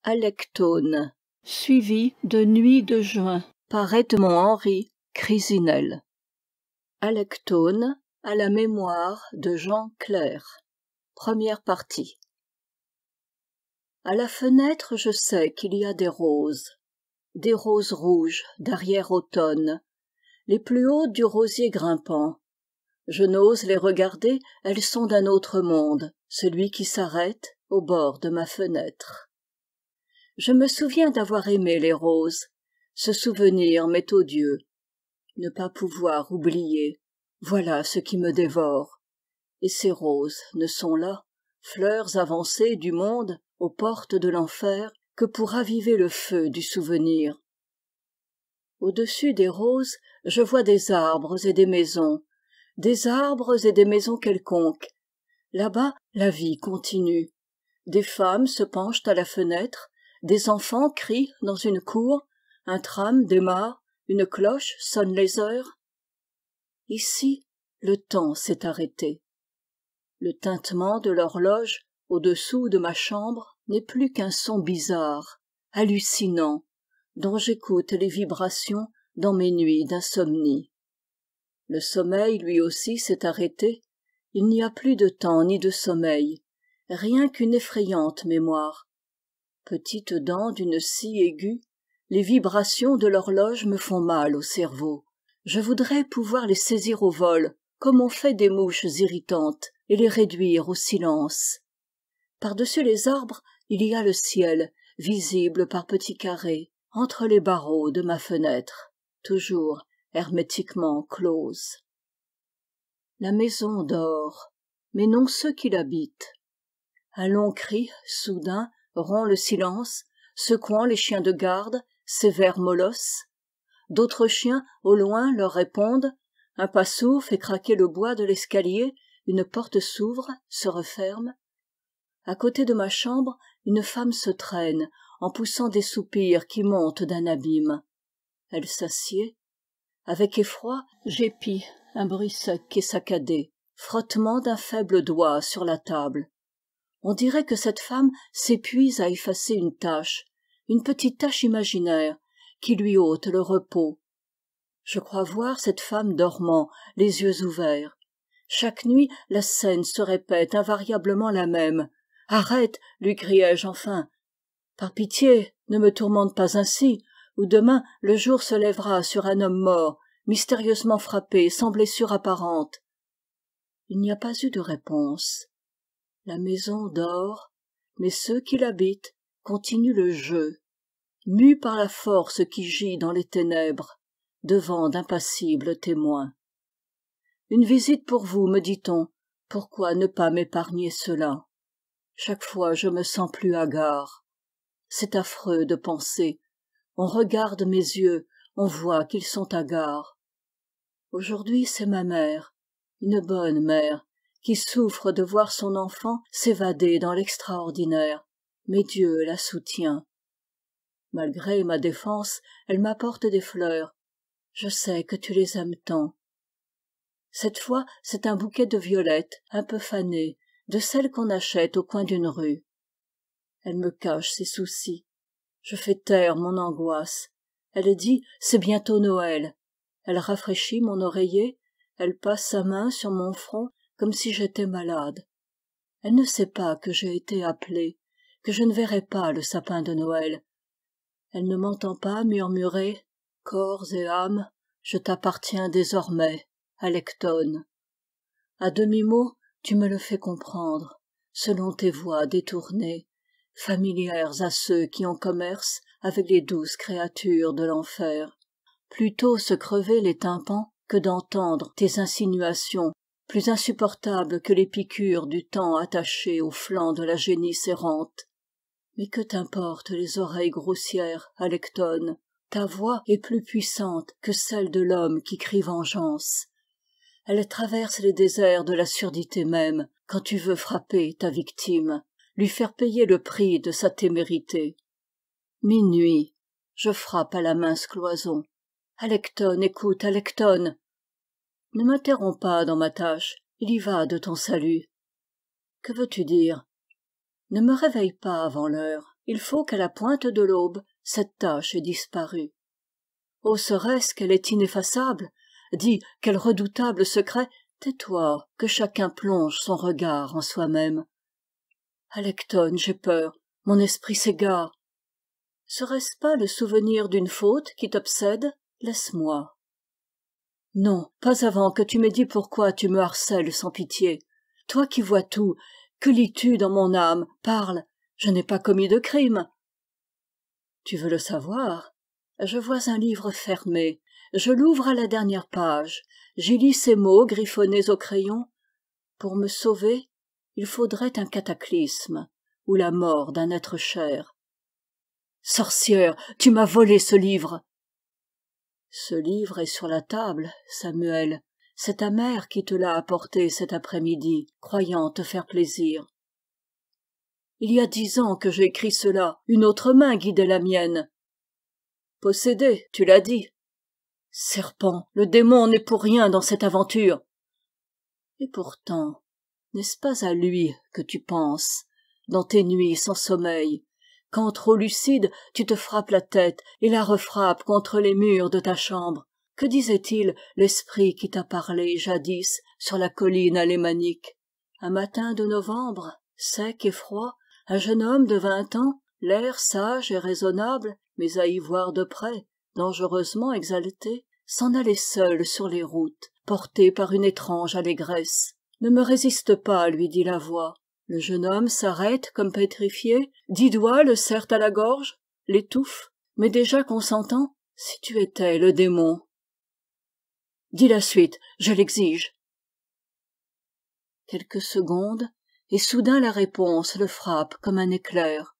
Alectone, suivi de Nuit de juin, par Edmond-Henri Crisinel. Alectone, à la mémoire de Jean Clair. Première partie. À la fenêtre, je sais qu'il y a des roses rouges d'arrière-automne, les plus hautes du rosier grimpant. Je n'ose les regarder, elles sont d'un autre monde, celui qui s'arrête au bord de ma fenêtre. Je me souviens d'avoir aimé les roses, ce souvenir m'est odieux. Ne pas pouvoir oublier, voilà ce qui me dévore. Et ces roses ne sont là, fleurs avancées du monde, aux portes de l'enfer, que pour raviver le feu du souvenir. Au-dessus des roses, je vois des arbres et des maisons quelconques. Là-bas, la vie continue. Des femmes se penchent à la fenêtre, des enfants crient dans une cour, un tram démarre, une cloche sonne les heures. Ici, le temps s'est arrêté. Le tintement de l'horloge au-dessous de ma chambre n'est plus qu'un son bizarre, hallucinant, dont j'écoute les vibrations dans mes nuits d'insomnie. Le sommeil lui aussi s'est arrêté, il n'y a plus de temps ni de sommeil, rien qu'une effrayante mémoire. Petites dents d'une scie aiguë, les vibrations de l'horloge me font mal au cerveau. Je voudrais pouvoir les saisir au vol, comme on fait des mouches irritantes, et les réduire au silence. Par-dessus les arbres, il y a le ciel, visible par petits carrés, entre les barreaux de ma fenêtre, toujours hermétiquement close. La maison dort, mais non ceux qui l'habitent. Un long cri, soudain, rompt le silence, secouant les chiens de garde, sévères molosses. D'autres chiens, au loin, leur répondent. Un pas sourd fait craquer le bois de l'escalier, une porte s'ouvre, se referme. À côté de ma chambre, une femme se traîne, en poussant des soupirs qui montent d'un abîme. Elle s'assied. Avec effroi, j'épie un bruit sec et saccadé, frottement d'un faible doigt sur la table. On dirait que cette femme s'épuise à effacer une petite tache imaginaire, qui lui ôte le repos. Je crois voir cette femme dormant, les yeux ouverts. Chaque nuit, la scène se répète invariablement la même. « Arrête !» lui criai-je enfin. « Par pitié, ne me tourmente pas ainsi, ou demain le jour se lèvera sur un homme mort, mystérieusement frappé, sans blessure apparente. » Il n'y a pas eu de réponse. La maison dort, mais ceux qui l'habitent continuent le jeu, mus par la force qui gît dans les ténèbres, devant d'impassibles témoins. Une visite pour vous, me dit-on, pourquoi ne pas m'épargner cela? Chaque fois je me sens plus hagard. C'est affreux de penser. On regarde mes yeux, on voit qu'ils sont hagards. Aujourd'hui c'est ma mère, une bonne mère, qui souffre de voir son enfant s'évader dans l'extraordinaire, mais Dieu la soutient. Malgré ma défense, elle m'apporte des fleurs. Je sais que tu les aimes tant. Cette fois, c'est un bouquet de violettes, un peu fanées, de celles qu'on achète au coin d'une rue. Elle me cache ses soucis. Je fais taire mon angoisse. Elle dit, c'est bientôt Noël. Elle rafraîchit mon oreiller, elle passe sa main sur mon front, comme si j'étais malade. Elle ne sait pas que j'ai été appelée, que je ne verrai pas le sapin de Noël. Elle ne m'entend pas murmurer « Corps et âme, je t'appartiens désormais, Alectone. » À demi-mot, tu me le fais comprendre, selon tes voix détournées, familières à ceux qui ont commerce avec les douces créatures de l'enfer. Plutôt se crever les tympans que d'entendre tes insinuations, plus insupportables que les piqûres du temps attaché au flanc de la génisse errante. Mais que t'importent les oreilles grossières, Alectone? Ta voix est plus puissante que celle de l'homme qui crie vengeance. Elle traverse les déserts de la surdité même, quand tu veux frapper ta victime, lui faire payer le prix de sa témérité. Minuit, je frappe à la mince cloison. Alectone, écoute, Alectone! Ne m'interromps pas dans ma tâche, il y va de ton salut. Que veux-tu dire? Ne me réveille pas avant l'heure, Il faut qu'à la pointe de l'aube, cette tache ait disparu. Oh, serait-ce qu'elle est ineffaçable? Dis, quel redoutable secret! Tais-toi, que chacun plonge son regard en soi-même. Alecton, j'ai peur, mon esprit s'égare. Serait-ce pas le souvenir d'une faute qui t'obsède? Laisse-moi. Non, pas avant que tu m'aies dit pourquoi tu me harcèles sans pitié. Toi qui vois tout, que lis-tu dans mon âme? Parle, je n'ai pas commis de crime. Tu veux le savoir? Je vois un livre fermé, je l'ouvre à la dernière page, j'y lis ces mots griffonnés au crayon. Pour me sauver, il faudrait un cataclysme, ou la mort d'un être cher. Sorcière, tu m'as volé ce livre! Ce livre est sur la table, Samuel. C'est ta mère qui te l'a apporté cet après-midi, croyant te faire plaisir. Il y a 10 ans que j'ai écrit cela, une autre main guidait la mienne. Possédé, tu l'as dit. Serpent, le démon n'est pour rien dans cette aventure. Et pourtant, n'est-ce pas à lui que tu penses, dans tes nuits sans sommeil, quand trop lucide tu te frappes la tête et la refrappes contre les murs de ta chambre? Que disait-il l'esprit qui t'a parlé jadis sur la colline alémanique? Un matin de novembre, sec et froid, un jeune homme de 20 ans, l'air sage et raisonnable, mais à y voir de près, dangereusement exalté, s'en allait seul sur les routes, porté par une étrange allégresse. Ne me résiste pas, lui dit la voix. Le jeune homme s'arrête comme pétrifié, 10 doigts le serrent à la gorge, l'étouffent, mais déjà consentant, si tu étais le démon. Dis la suite, je l'exige. Quelques secondes, et soudain la réponse le frappe comme un éclair.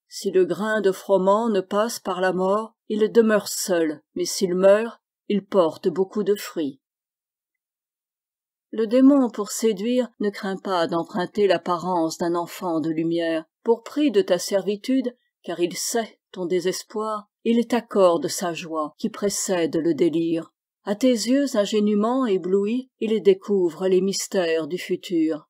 Si le grain de froment ne passe par la mort, il demeure seul, mais s'il meurt, il porte beaucoup de fruits. Le démon, pour séduire, ne craint pas d'emprunter l'apparence d'un enfant de lumière. Pour prix de ta servitude, car il sait ton désespoir, il t'accorde sa joie qui précède le délire. À tes yeux ingénument éblouis, il découvre les mystères du futur.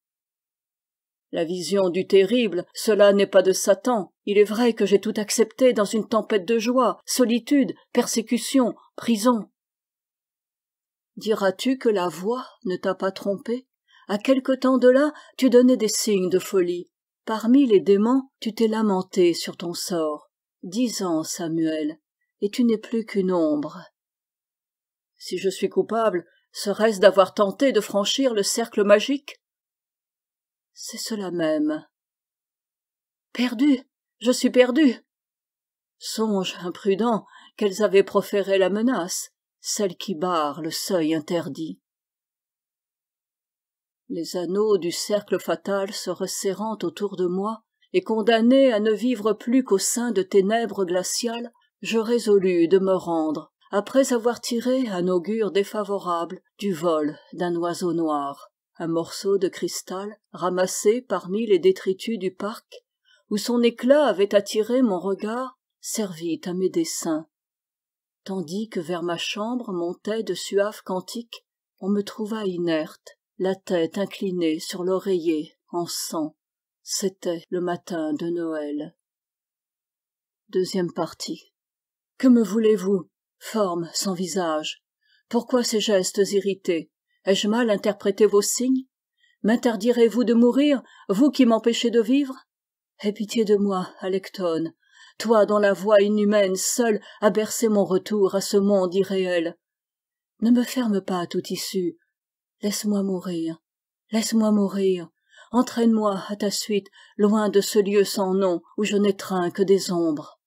La vision du terrible, cela n'est pas de Satan. Il est vrai que j'ai tout accepté dans une tempête de joie, solitude, persécution, prison. Diras-tu que la voix ne t'a pas trompé? À quelque temps de là, tu donnais des signes de folie. Parmi les démons, tu t'es lamenté sur ton sort. 10 ans, Samuel, et tu n'es plus qu'une ombre. Si je suis coupable, serait-ce d'avoir tenté de franchir le cercle magique? C'est cela même. Perdu, je suis perdu. Songe, imprudent, qu'elles avaient proféré la menace, celle qui barre le seuil interdit. Les anneaux du cercle fatal se resserrant autour de moi, et condamné à ne vivre plus qu'au sein de ténèbres glaciales, je résolus de me rendre, après avoir tiré un augure défavorable du vol d'un oiseau noir. Un morceau de cristal, ramassé parmi les détritus du parc, où son éclat avait attiré mon regard, servit à mes desseins. Tandis que vers ma chambre montaient de suaves cantiques, on me trouva inerte, la tête inclinée sur l'oreiller, en sang. C'était le matin de Noël. Deuxième partie. Que me voulez-vous, forme sans visage? Pourquoi ces gestes irrités? Ai-je mal interprété vos signes? M'interdirez-vous de mourir, vous qui m'empêchez de vivre? Aie pitié de moi, Alecton, toi dont la voix inhumaine seule a bercé mon retour à ce monde irréel. Ne me ferme pas toute issue. Laisse-moi mourir, entraîne-moi à ta suite, loin de ce lieu sans nom où je n'étreins que des ombres.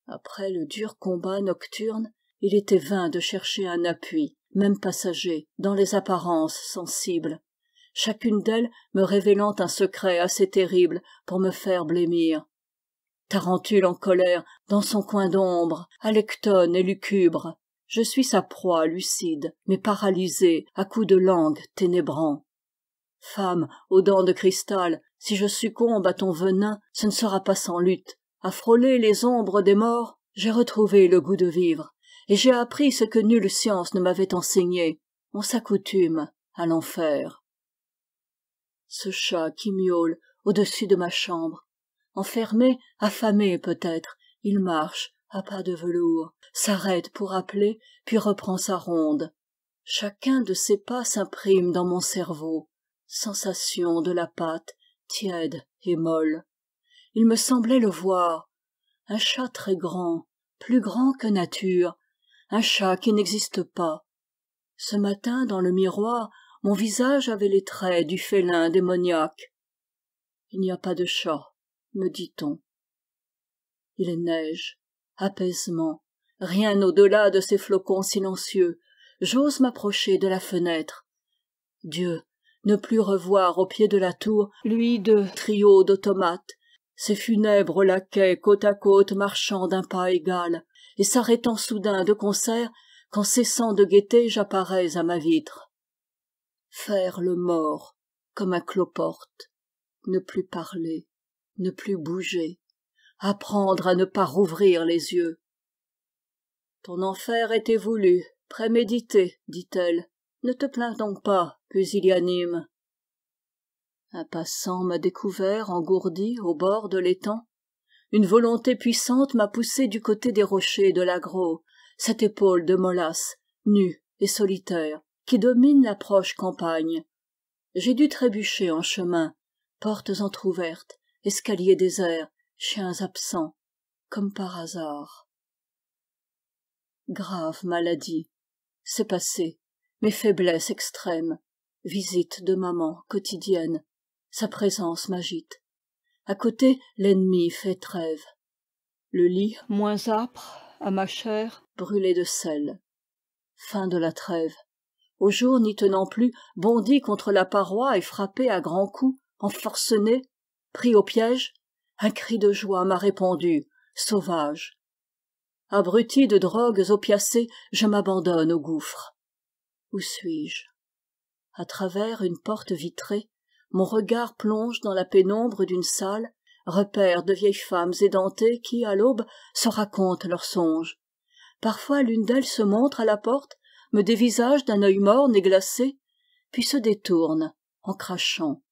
Après le dur combat nocturne, il était vain de chercher un appui, même passager, dans les apparences sensibles, chacune d'elles me révélant un secret assez terrible pour me faire blêmir. Tarentule en colère, dans son coin d'ombre, Alecton et lucubre, je suis sa proie lucide, mais paralysée à coups de langue ténébrant. Femme aux dents de cristal, si je succombe à ton venin, ce ne sera pas sans lutte. À frôler les ombres des morts, j'ai retrouvé le goût de vivre, et j'ai appris ce que nulle science ne m'avait enseigné. On s'accoutume à l'enfer. Ce chat qui miaule au-dessus de ma chambre, Enfermé, affamé peut-être, il marche à pas de velours, s'arrête pour appeler, puis reprend sa ronde. Chacun de ses pas s'imprime dans mon cerveau, sensation de la pâte, tiède et molle. Il me semblait le voir, un chat très grand, plus grand que nature, un chat qui n'existe pas. Ce matin, dans le miroir, mon visage avait les traits du félin démoniaque. Il n'y a pas de chat, me dit-on. Il neige, apaisement, rien au-delà de ces flocons silencieux. J'ose m'approcher de la fenêtre. Dieu, ne plus revoir au pied de la tour lui de trio d'automates, ces funèbres laquais côte à côte marchant d'un pas égal, et s'arrêtant soudain de concert qu'en cessant de guetter j'apparais à ma vitre. Faire le mort comme un cloporte, ne plus parler, ne plus bouger, apprendre à ne pas rouvrir les yeux. Ton enfer était voulu, prémédité, dit-elle. Ne te plains donc pas, pusillanime. Un passant m'a découvert engourdi au bord de l'étang. Une volonté puissante m'a poussé du côté des rochers de l'Agro, cette épaule de Molas, nue et solitaire, qui domine la proche campagne. J'ai dû trébucher en chemin, portes entr'ouvertes, escaliers déserts, chiens absents, comme par hasard. Grave maladie, c'est passé, mes faiblesses extrêmes, visite de maman quotidienne, sa présence m'agite. À côté, l'ennemi fait trêve. Le lit moins âpre, à ma chair, brûlée de sel. Fin de la trêve. Au jour n'y tenant plus, bondi contre la paroi et frappé à grands coups, enforcené, pris au piège, un cri de joie m'a répondu, sauvage. Abruti de drogues opiacées, je m'abandonne au gouffre. Où suis-je? À travers une porte vitrée, mon regard plonge dans la pénombre d'une salle, repère de vieilles femmes édentées qui, à l'aube, se racontent leurs songes. Parfois l'une d'elles se montre à la porte, me dévisage d'un œil morne et glacé, puis se détourne, en crachant.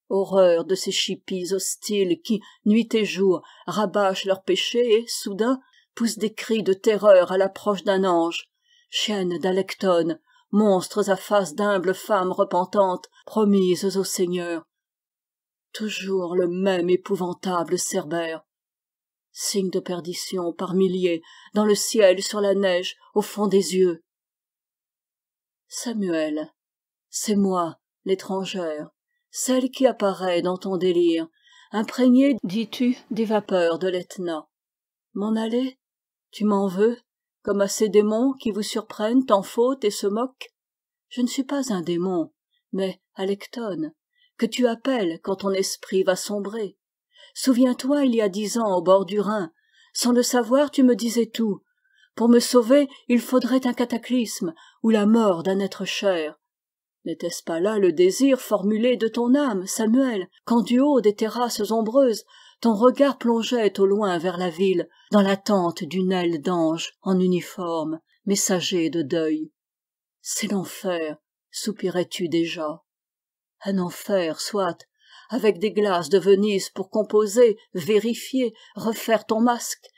Horreur de ces chippies hostiles qui, nuit et jour, rabâchent leurs péchés et, soudain, poussent des cris de terreur à l'approche d'un ange, chiennes d'Alecton, monstres à face d'humbles femmes repentantes, promises au Seigneur. Toujours le même épouvantable Cerbère. Signes de perdition par milliers, dans le ciel, sur la neige, au fond des yeux. Samuel, c'est moi, l'étrangère, celle qui apparaît dans ton délire, imprégnée, dis-tu, des vapeurs de l'Etna. M'en aller? Tu m'en veux, comme à ces démons qui vous surprennent en faute et se moquent? Je ne suis pas un démon, mais Alecton, que tu appelles quand ton esprit va sombrer. Souviens-toi, il y a 10 ans, au bord du Rhin, sans le savoir, tu me disais tout. Pour me sauver, il faudrait un cataclysme, ou la mort d'un être cher. N'était-ce pas là le désir formulé de ton âme, Samuel, quand du haut des terrasses ombreuses, ton regard plongeait au loin vers la ville, dans l'attente d'une aile d'ange en uniforme, messager de deuil? C'est l'enfer, soupirais-tu déjà? Un enfer, soit, avec des glaces de Venise pour composer, vérifier, refaire ton masque,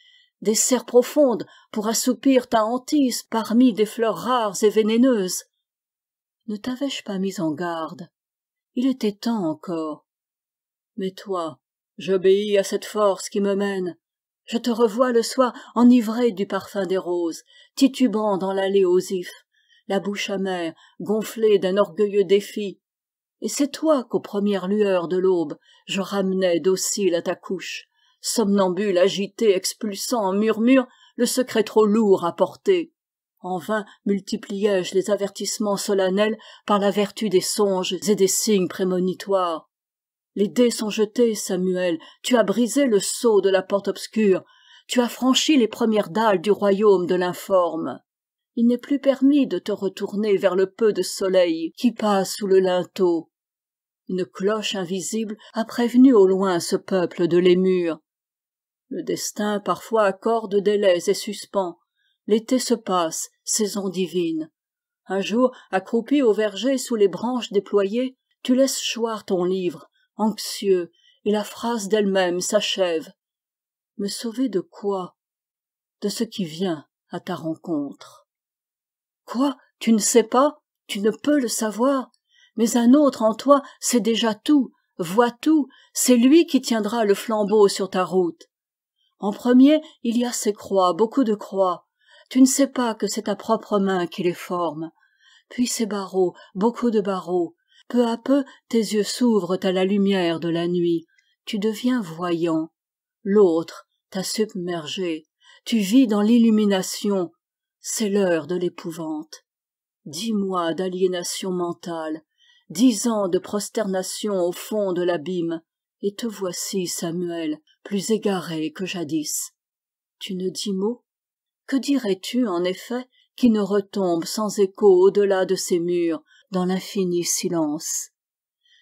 des serres profondes pour assoupir ta hantise parmi des fleurs rares et vénéneuses. Ne t'avais-je pas mis en garde? Il était temps encore. Mais toi, j'obéis à cette force qui me mène. Je te revois le soir enivré du parfum des roses, titubant dans l'allée aux ifs, la bouche amère, gonflée d'un orgueilleux défi. Et c'est toi qu'aux premières lueurs de l'aube, je ramenais docile à ta couche, somnambule agité, expulsant en murmures le secret trop lourd à porter. En vain multipliai-je les avertissements solennels par la vertu des songes et des signes prémonitoires. Les dés sont jetés, Samuel, tu as brisé le sceau de la porte obscure, tu as franchi les premières dalles du royaume de l'informe. Il n'est plus permis de te retourner vers le peu de soleil qui passe sous le linteau. Une cloche invisible a prévenu au loin ce peuple de lémurs. Le destin parfois accorde délais et suspens. L'été se passe, saison divine. Un jour, accroupi au verger sous les branches déployées, tu laisses choir ton livre, anxieux, et la phrase d'elle-même s'achève. Me sauver de quoi? De ce qui vient à ta rencontre. Quoi? Tu ne sais pas? Tu ne peux le savoir? Mais un autre en toi sait déjà tout, voit tout, c'est lui qui tiendra le flambeau sur ta route. En premier, il y a ces croix, beaucoup de croix. Tu ne sais pas que c'est ta propre main qui les forme. Puis ces barreaux, beaucoup de barreaux. Peu à peu, tes yeux s'ouvrent à la lumière de la nuit. Tu deviens voyant. L'autre t'a submergé. Tu vis dans l'illumination. C'est l'heure de l'épouvante. 10 mois d'aliénation mentale, 10 ans de prosternation au fond de l'abîme, et te voici, Samuel, plus égaré que jadis. Tu ne dis mot? Que dirais-tu, en effet, qui ne retombe sans écho au-delà de ces murs, dans l'infini silence?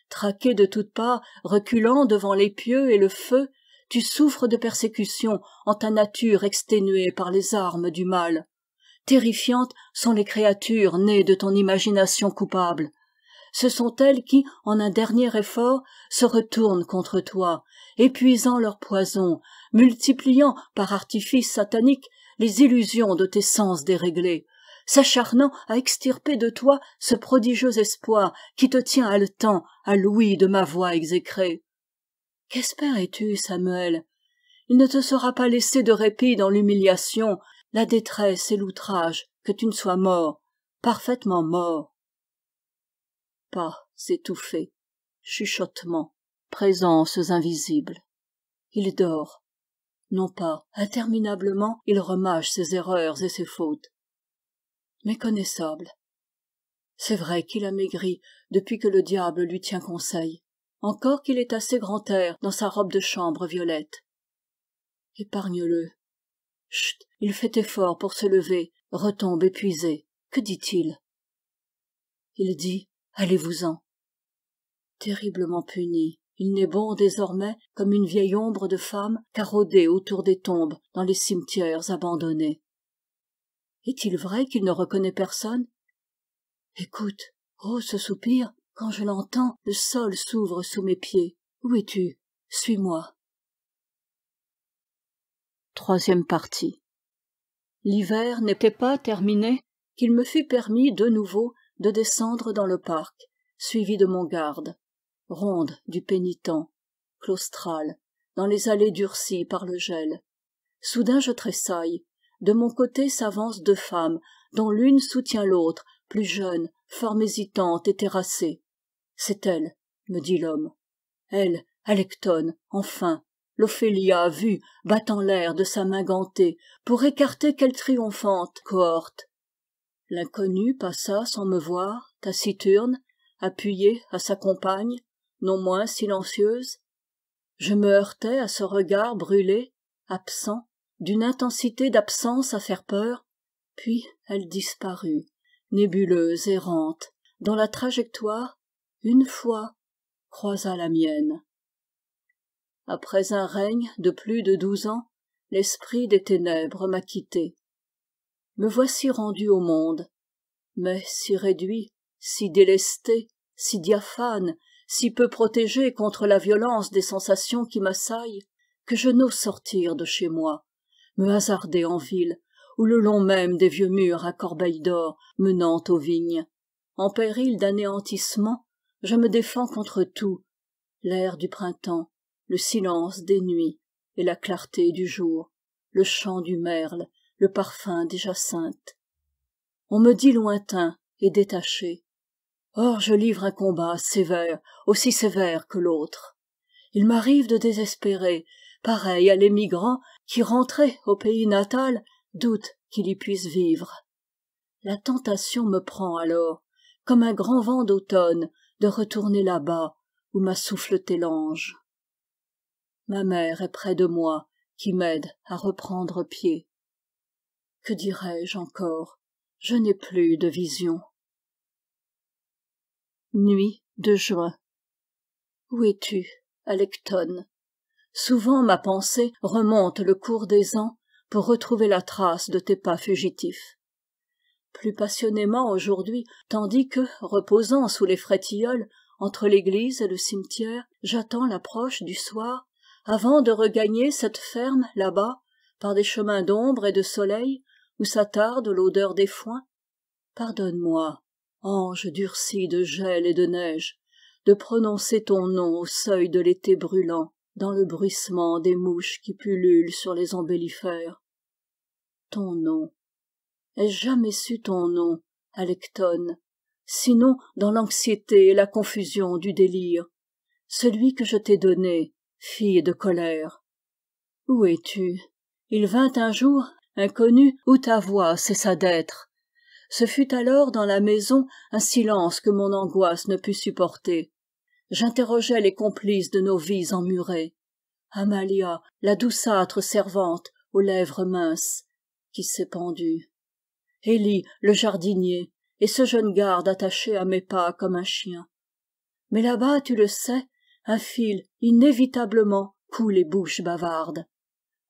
Traqué de toutes parts, reculant devant les pieux et le feu, tu souffres de persécutions en ta nature exténuée par les armes du mal. Terrifiantes sont les créatures nées de ton imagination coupable. Ce sont elles qui, en un dernier effort, se retournent contre toi, épuisant leur poison, multipliant par artifice satanique les illusions de tes sens déréglés, s'acharnant à extirper de toi ce prodigieux espoir qui te tient haletant à l'ouïe de ma voix exécrée. Qu'espérais-tu, Samuel? Il ne te sera pas laissé de répit dans l'humiliation, la détresse et l'outrage, que tu ne sois mort, parfaitement mort. Pas étouffés, chuchotements, présences invisibles. Il dort. Non pas, interminablement, il remâche ses erreurs et ses fautes. Méconnaissable. C'est vrai qu'il a maigri depuis que le diable lui tient conseil. Encore qu'il est assez grand air dans sa robe de chambre violette. Épargne-le. Chut, il fait effort pour se lever, retombe épuisé. Que dit-il? Il dit, allez-vous-en. Terriblement puni, il n'est bon désormais, comme une vieille ombre de femme, qu'à rôder autour des tombes dans les cimetières abandonnés. Est-il vrai qu'il ne reconnaît personne? Écoute, oh ce soupir, quand je l'entends, le sol s'ouvre sous mes pieds. Où es-tu? Suis-moi. Troisième partie. L'hiver n'était pas terminé qu'il me fut permis de nouveau de descendre dans le parc, suivi de mon garde, ronde du pénitent, claustrale, dans les allées durcies par le gel. Soudain je tressaille. De mon côté s'avancent 2 femmes, dont l'une soutient l'autre, plus jeune, fort hésitante et terrassée. C'est elle, me dit l'homme. Elle, Alecton, enfin, l'Ophélia vue, battant l'air de sa main gantée, pour écarter quelle triomphante cohorte. L'inconnue passa sans me voir, taciturne, appuyée à sa compagne, non moins silencieuse. Je me heurtai à ce regard brûlé, absent, d'une intensité d'absence à faire peur, puis elle disparut, nébuleuse errante, dont la trajectoire, une fois, croisa la mienne. Après un règne de plus de 12 ans, l'esprit des ténèbres m'a quitté. Me voici rendu au monde, mais si réduit, si délesté, si diaphane, si peu protégé contre la violence des sensations qui m'assaillent, que je n'ose sortir de chez moi, me hasarder en ville, ou le long même des vieux murs à corbeilles d'or menant aux vignes. En péril d'anéantissement, je me défends contre tout, l'air du printemps, le silence des nuits et la clarté du jour, le chant du merle, le parfum des jacinthes. On me dit lointain et détaché. Or je livre un combat sévère, aussi sévère que l'autre. Il m'arrive de désespérer, pareil à l'émigrant qui, rentré au pays natal, doute qu'il y puisse vivre. La tentation me prend alors, comme un grand vent d'automne, de retourner là-bas où m'a souffleté l'ange. Ma mère est près de moi, qui m'aide à reprendre pied. Que dirais-je encore? Je n'ai plus de vision. Nuit de juin. Où es-tu, Alecton? Souvent ma pensée remonte le cours des ans pour retrouver la trace de tes pas fugitifs. Plus passionnément aujourd'hui, tandis que, reposant sous les frétilleuls, entre l'église et le cimetière, j'attends l'approche du soir, avant de regagner cette ferme là-bas, par des chemins d'ombre et de soleil, où s'attarde l'odeur des foins. Pardonne-moi, ange durci de gel et de neige, de prononcer ton nom au seuil de l'été brûlant, dans le bruissement des mouches qui pullulent sur les ombellifères. Ton nom. Ai-je jamais su ton nom, Alecton, sinon dans l'anxiété et la confusion du délire, celui que je t'ai donné, fille de colère? Où es-tu? Il vint un jour, inconnu, où ta voix cessa d'être. Ce fut alors dans la maison un silence que mon angoisse ne put supporter. J'interrogeais les complices de nos vies emmurées. Amalia, la douceâtre servante aux lèvres minces, qui s'est pendue. Élie, le jardinier, et ce jeune garde attaché à mes pas comme un chien. Mais là-bas, tu le sais, un fil inévitablement coule les bouches bavardes.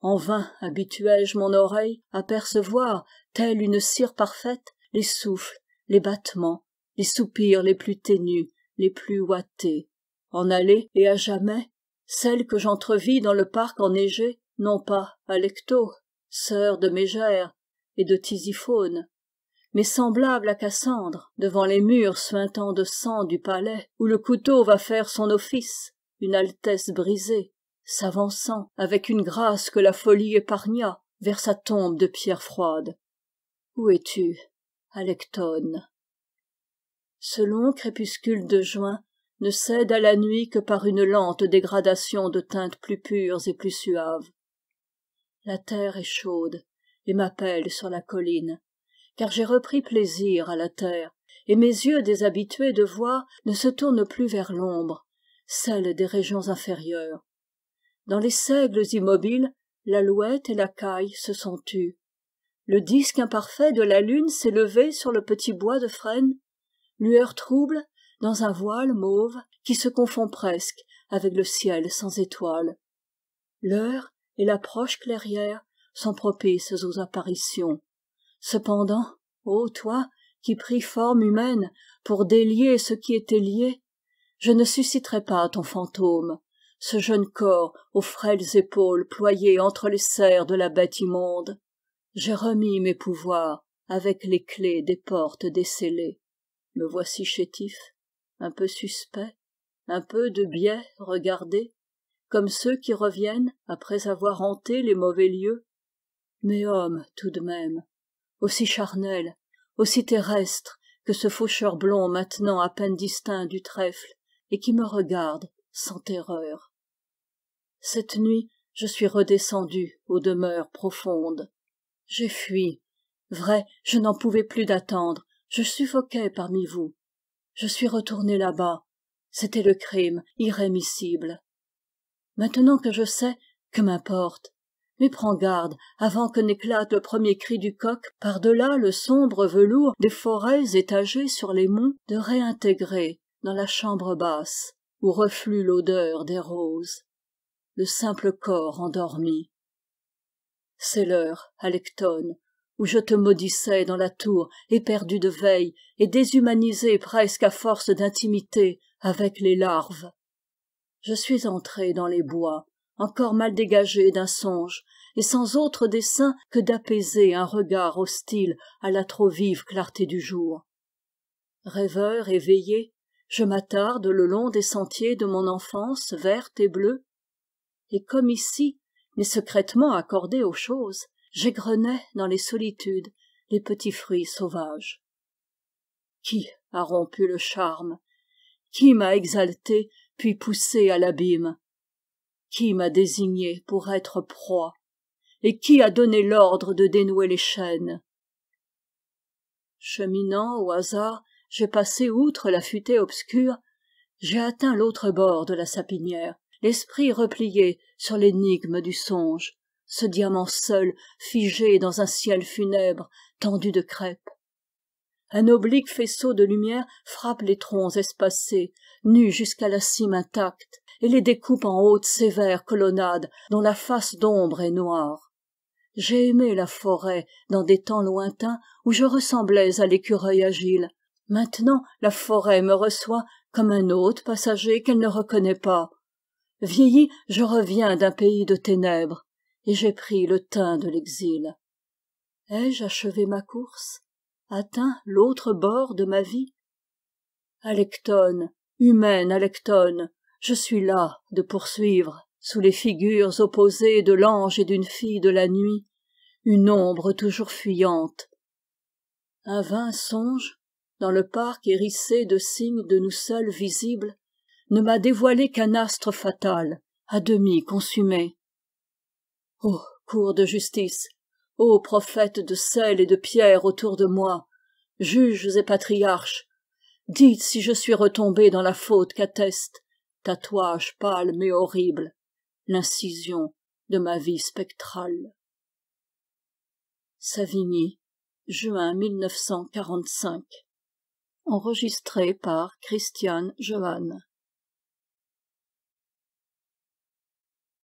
En vain habituai-je mon oreille à percevoir, telle une cire parfaite, les souffles, les battements, les soupirs les plus ténus, les plus ouatés. En aller et à jamais, celle que j'entrevis dans le parc enneigé, non pas Alecto, sœur de Mégère et de Tisiphone, mais semblable à Cassandre, devant les murs suintants de sang du palais, où le couteau va faire son office, une altesse brisée, s'avançant avec une grâce que la folie épargna vers sa tombe de pierre froide. Où es-tu, Alecton? Ce long crépuscule de juin ne cède à la nuit que par une lente dégradation de teintes plus pures et plus suaves. La terre est chaude et m'appelle sur la colline, car j'ai repris plaisir à la terre, et mes yeux déshabitués de voir ne se tournent plus vers l'ombre, celle des régions inférieures. Dans les seigles immobiles, l'alouette et la caille se sont tues. Le disque imparfait de la lune s'est levé sur le petit bois de frêne, lueur trouble dans un voile mauve qui se confond presque avec le ciel sans étoiles. L'heure et l'approche clairière sont propices aux apparitions. Cependant, ô toi, qui pris forme humaine pour délier ce qui était lié, je ne susciterai pas ton fantôme, ce jeune corps aux frêles épaules ployées entre les serres de la bête immonde. J'ai remis mes pouvoirs avec les clés des portes descellées. Me voici chétif, un peu suspect, un peu de biais regardé, comme ceux qui reviennent après avoir hanté les mauvais lieux. Mais homme tout de même, aussi charnel, aussi terrestre que ce faucheur blond maintenant à peine distinct du trèfle et qui me regarde sans terreur. Cette nuit, je suis redescendu aux demeures profondes. J'ai fui. Vrai, je n'en pouvais plus d'attendre. Je suffoquais parmi vous. Je suis retourné là-bas. C'était le crime, irrémissible. Maintenant que je sais, que m'importe? Mais prends garde, avant que n'éclate le premier cri du coq, par-delà le sombre velours des forêts étagées sur les monts, de réintégrer dans la chambre basse, où reflue l'odeur des roses, le simple corps endormi. C'est l'heure, Alecton, où je te maudissais dans la tour, éperdu de veille et déshumanisé presque à force d'intimité avec les larves. Je suis entré dans les bois, encore mal dégagé d'un songe, et sans autre dessein que d'apaiser un regard hostile à la trop vive clarté du jour. Rêveur éveillé, je m'attarde le long des sentiers de mon enfance verte et bleue, et comme ici, mais secrètement accordé aux choses, j'égrenais dans les solitudes les petits fruits sauvages. Qui a rompu le charme? Qui m'a exalté puis poussé à l'abîme? Qui m'a désigné pour être proie? Et qui a donné l'ordre de dénouer les chaînes? Cheminant au hasard, j'ai passé outre la futaie obscure, j'ai atteint l'autre bord de la sapinière, l'esprit replié sur l'énigme du songe, ce diamant seul figé dans un ciel funèbre tendu de crêpes. Un oblique faisceau de lumière frappe les troncs espacés, nus jusqu'à la cime intacte, et les découpe en hautes sévères colonnades dont la face d'ombre est noire. J'ai aimé la forêt dans des temps lointains où je ressemblais à l'écureuil agile. Maintenant la forêt me reçoit comme un hôte passager qu'elle ne reconnaît pas. Vieilli, je reviens d'un pays de ténèbres, et j'ai pris le teint de l'exil. Ai-je achevé ma course, atteint l'autre bord de ma vie? Alectone, humaine Alectone, je suis là de poursuivre, sous les figures opposées de l'ange et d'une fille de la nuit, une ombre toujours fuyante. Un vain songe, dans le parc hérissé de signes de nous seuls visibles, ne m'a dévoilé qu'un astre fatal, à demi consumé. Ô cour de justice, ô prophètes de sel et de pierre autour de moi, juges et patriarches, dites si je suis retombé dans la faute qu'atteste, tatouage pâle mais horrible, l'incision de ma vie spectrale. Savigny, juin 1945. Enregistré par Christiane Johanne.